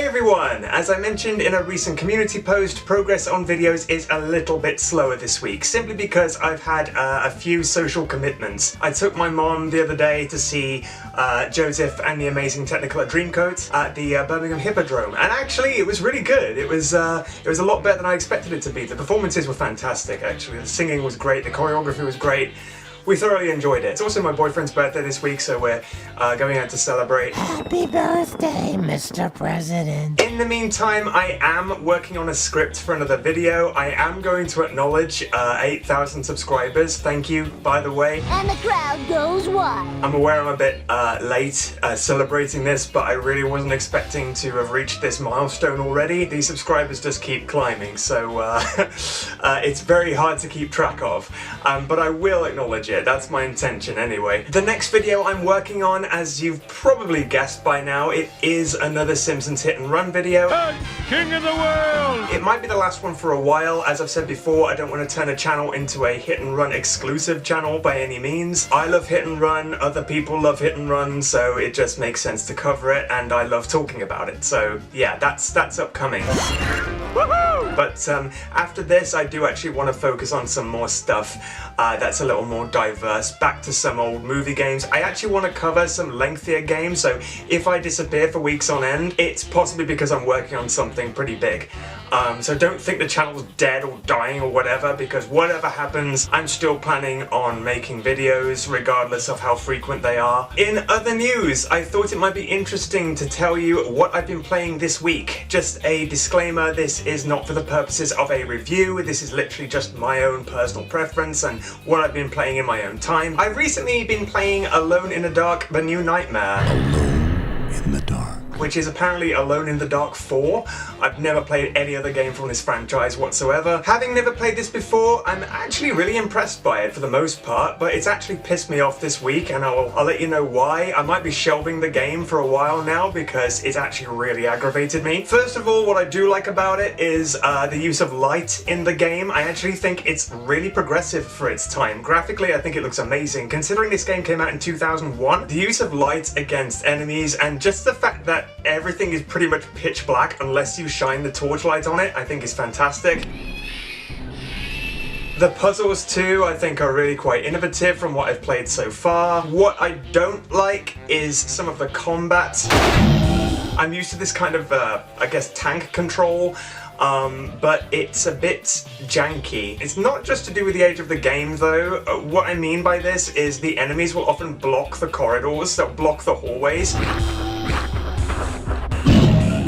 everyone! As I mentioned in a recent community post, progress on videos is a little bit slower this week, simply because I've had a few social commitments. I took my mom the other day to see Joseph and the Amazing Technicolor Dreamcoat at the Birmingham Hippodrome, and actually it was really good. It was a lot better than I expected it to be. The performances were fantastic, actually. The singing was great, the choreography was great. We thoroughly enjoyed it. It's also my boyfriend's birthday this week, so we're going out to celebrate. Happy birthday, Mr. President. In the meantime, I am working on a script for another video. I am going to acknowledge 8,000 subscribers. Thank you, by the way. And the crowd goes wild. I'm aware I'm a bit late celebrating this, but I really wasn't expecting to have reached this milestone already. These subscribers just keep climbing, so it's very hard to keep track of. But I will acknowledge it. That's my intention anyway. The next video I'm working on, as you've probably guessed by now, it is another Simpsons hit and run video. Hey, King of the World! It might be the last one for a while. As I've said before, I don't want to turn a channel into a hit and run exclusive channel by any means. I love hit and run, other people love hit and run, so it just makes sense to cover it, and I love talking about it. So yeah, that's upcoming. Woohoo! But after this, I do actually want to focus on some more stuff that's a little more diverse, back to some old movie games. I actually want to cover some lengthier games, so if I disappear for weeks on end, it's possibly because I'm working on something pretty big. So don't think the channel's dead or dying or whatever, because whatever happens, I'm still planning on making videos regardless of how frequent they are. In other news, I thought it might be interesting to tell you what I've been playing this week. Just a disclaimer, this is not for the purposes of a review, this is literally just my own personal preference and what I've been playing in my own time. I've recently been playing Alone in the Dark: The New Nightmare. Alone in the Dark. Which is apparently Alone in the Dark 4. I've never played any other game from this franchise whatsoever. Having never played this before, I'm actually really impressed by it for the most part, but it's actually pissed me off this week, and I'll let you know why. I might be shelving the game for a while now because it's actually really aggravated me. First of all, what I do like about it is the use of light in the game. I actually think it's really progressive for its time. Graphically, I think it looks amazing. Considering this game came out in 2001, the use of light against enemies and just the fact that everything is pretty much pitch black unless you shine the torchlight on it, I think is fantastic. The puzzles too, I think, are really quite innovative from what I've played so far. What I don't like is some of the combat. I'm used to this kind of, I guess, tank control, but it's a bit janky. It's not just to do with the age of the game though. What I mean by this is the enemies will often block the corridors, they'll block the hallways.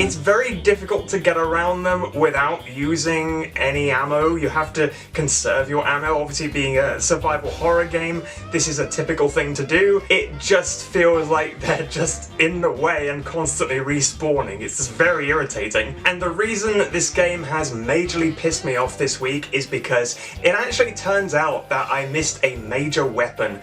It's very difficult to get around them without using any ammo. You have to conserve your ammo. Obviously, being a survival horror game, this is a typical thing to do. It just feels like they're just in the way and constantly respawning. It's just very irritating. And the reason this game has majorly pissed me off this week is because it actually turns out that I missed a major weapon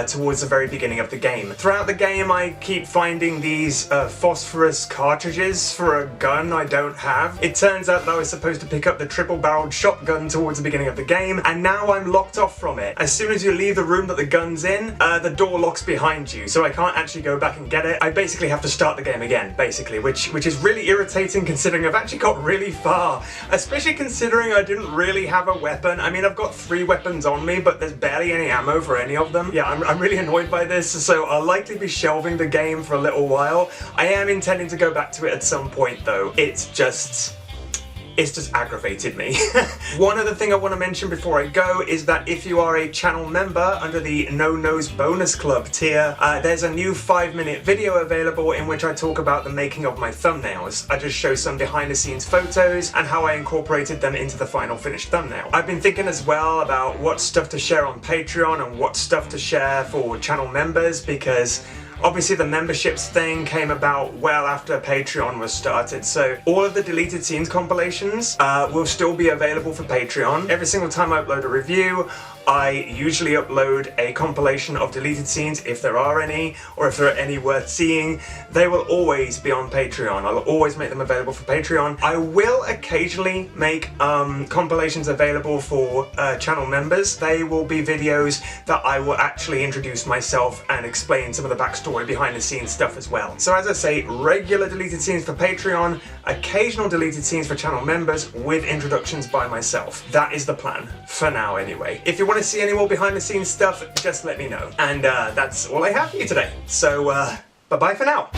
towards the very beginning of the game. Throughout the game, I keep finding these phosphorus cartridges for a gun I don't have. It turns out that I was supposed to pick up the triple-barreled shotgun towards the beginning of the game, and now I'm locked off from it. As soon as you leave the room that the gun's in, the door locks behind you, so I can't actually go back and get it. I basically have to start the game again, basically, which is really irritating considering I've actually got really far, especially considering I didn't really have a weapon. I mean, I've got 3 weapons on me, but there's barely any ammo for any of them. Yeah, I'm really annoyed by this, so I'll likely be shelving the game for a little while. I am intending to go back to it at some point though. It's just aggravated me. One other thing I want to mention before I go is that if you are a channel member under the No Nose Bonus Club tier, there's a new 5-minute video available in which I talk about the making of my thumbnails. I just show some behind the scenes photos and how I incorporated them into the final finished thumbnail. I've been thinking as well about what stuff to share on Patreon and what stuff to share for channel members, because obviously the memberships thing came about well after Patreon was started, so all of the deleted scenes compilations will still be available for Patreon. Every single time I upload a review, I usually upload a compilation of deleted scenes, if there are any, or if there are any worth seeing. They will always be on Patreon. I'll always make them available for Patreon. I will occasionally make compilations available for channel members. They will be videos that I will actually introduce myself and explain some of the backstory behind the scenes stuff as well. So as I say, regular deleted scenes for Patreon, occasional deleted scenes for channel members with introductions by myself. That is the plan, for now anyway. If you want to see any more behind the scenes stuff, just let me know. And that's all I have for you today. So, bye-bye for now.